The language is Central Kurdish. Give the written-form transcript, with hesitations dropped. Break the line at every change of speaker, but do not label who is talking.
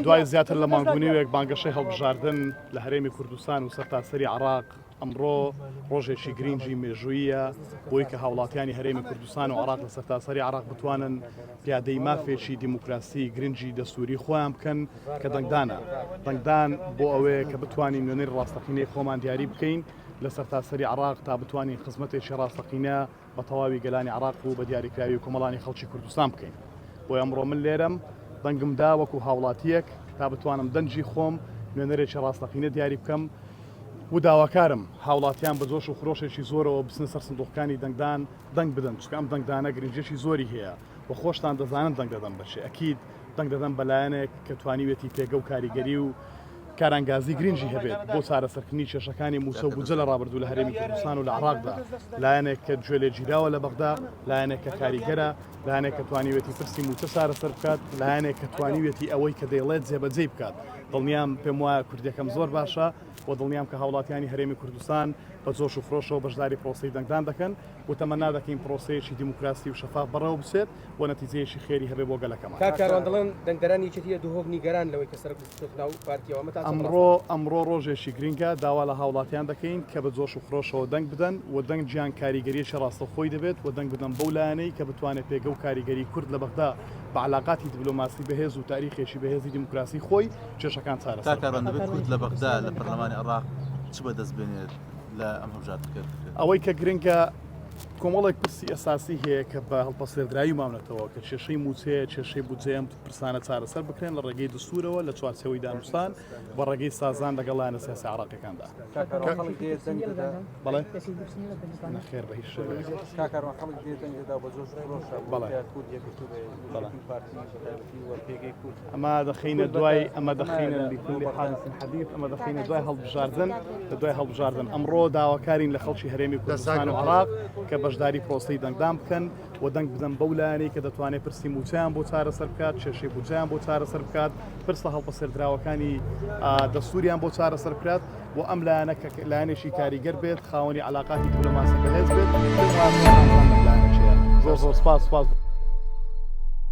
دوای زیاتر لە مانگونیوێک بانگەشەی هەڵبژاردن لە هەرێمی کوردستان و سەرتاسەری عراق ئەمڕۆ ڕۆژێکی گرنگی مێژوویە بۆی کە هاوڵاتیانی هەرێمی کوردستان و عراق لە سەرتاسەری عراق بتوانن پیادەی مافێکی دیموکراسی گرنگی دەستوری خۆیان بکەن کە دەنگدان بۆ ئەوەیە کە بتوانین نوێنەری ڕاستەقینەی خۆمان دیاری بکەین لە سەرتاسەری عراق تا بتوانین خزمەتێکی ڕاستەقینە بە تەواوی گەلانی عراق و بە دیاریکراوی و کۆمەڵانی خەڵکی کوردستان بکەین. بۆ ئەمڕۆ من لێرەم دەنگمدا وەکو هاوڵاتیەک تا بتوانم دەنجی خۆم نوێنەرێکی ڕاستەقینە دیاری بکەم و داواکارم هاوڵاتیان بە جۆش و خرۆشێکی زۆرەوە بچنە سەر سندوقەکانی دەنگدان دەنگ بدەن چکە ئەم دەنگدانە گرنجێکی زۆری هەیە و خۆشتان دەزانن دەنگ دەدەن بەچێ ئەکید دەنگ دەدەن بەلایەنێک کە توانیوێتی پێگە و کاریگەری و کارانگازی گرنجی هەبێت بۆ چارەسەرکردنی کێشەکانی موسە و بوجە لە ڕابردوو لە هەرێمی کوردستان و لە عراقدا لایەنێک کە گوێ لێ گیراوە لە بەغدا لایەنێک کە کاریگەرە لایەنێک کە توانیوێتی پرسی موچە چارەسەر بکات لایەنێک کە توانیوێتی ئەوەی کە دەیڵێت جێبەجێ بکات. دڵنیام پێم وایە کوردیەکەم زۆر باشە و دڵنیام کە هاوڵاتیانی هەرێمی کوردستان بە جۆش و خرۆشەوە بەشداری پرۆسەی دەنگدان دەکەن و تەمەنا دەکەین پرۆسەیەکی دیموکراسی و شەفاف بەڕێوە بچێت و نەتیجەیەکی خێری هەبێ بۆ گەلەکەمان.
کاکاروان دەڵێن دەنگدەرانی یەکێتیە دووهۆک نیگەران لەوەی کە سەر ناو پارتیەوە
ئەمڕۆ ڕۆژێکی گرنگە داوا لە هاوڵاتیان دەکەین کە بە جۆش و خرۆشەوە دەنگ بدەن و دەنگ گیان کاریگەریەکی ڕاستەخۆی دەبێت و دەنگ بدەن بەو لایەنەی کە بتوانێت پێگە و کاریگەری کورد لە بەغدا بە علاقاتی دیبلۆماسی بەهێز و تاریخێکی بەهێزی دیموکراسی خۆی کێشەکان چارەسەر
کاکاروان دەبێت کورد لە بەغدا لە پەرلەمانی عراق چ بەدەست بێنێت لە ئەم هەڵبژار بکرد
ئەوەی کە گرنگە کۆمەڵێک پرسی ئەساسی هەیە کە بە هەڵپەسێردراوی مامنێتەوە کە کێشەی موچەیە کێشەی بودجەیە پرسانە چارەسەر بکرێن لە ڕێگەی دستورەوە لە چوارچەوەی دانوستان بە ڕێگەی سازان لەگەڵ لایەنە سیاسی عراقیەکاندا. بەڵێ نەخێر بە هیچ شێوەیەک ئەمە دەخینە دوای لكل حادث حديث ئەمە دەخینە دوای هەڵبژاردن لە دوای هەڵبژاردن ئەمڕۆ داواکارین لە خەڵکی هەرێمی کوردستان و عراق کە بەشداری پرۆسەی دەنگدان بکەن و دەنگ بدەن بەو لایەنەی کە دەتوانێت پرسی موچەیان بۆ چارەسەر بکات کێشەی بودجەیان بۆ چارەسەر بکات پرس لە هەڵپەسێردراوەکانی دەستوریان بۆ چارەسەر بکات و ئەم لایەنە کە لایەنێکی کاریگەر بێت خاوەنی علاقاتی دیپلۆماسی بەهێز بێت زۆر سپاس.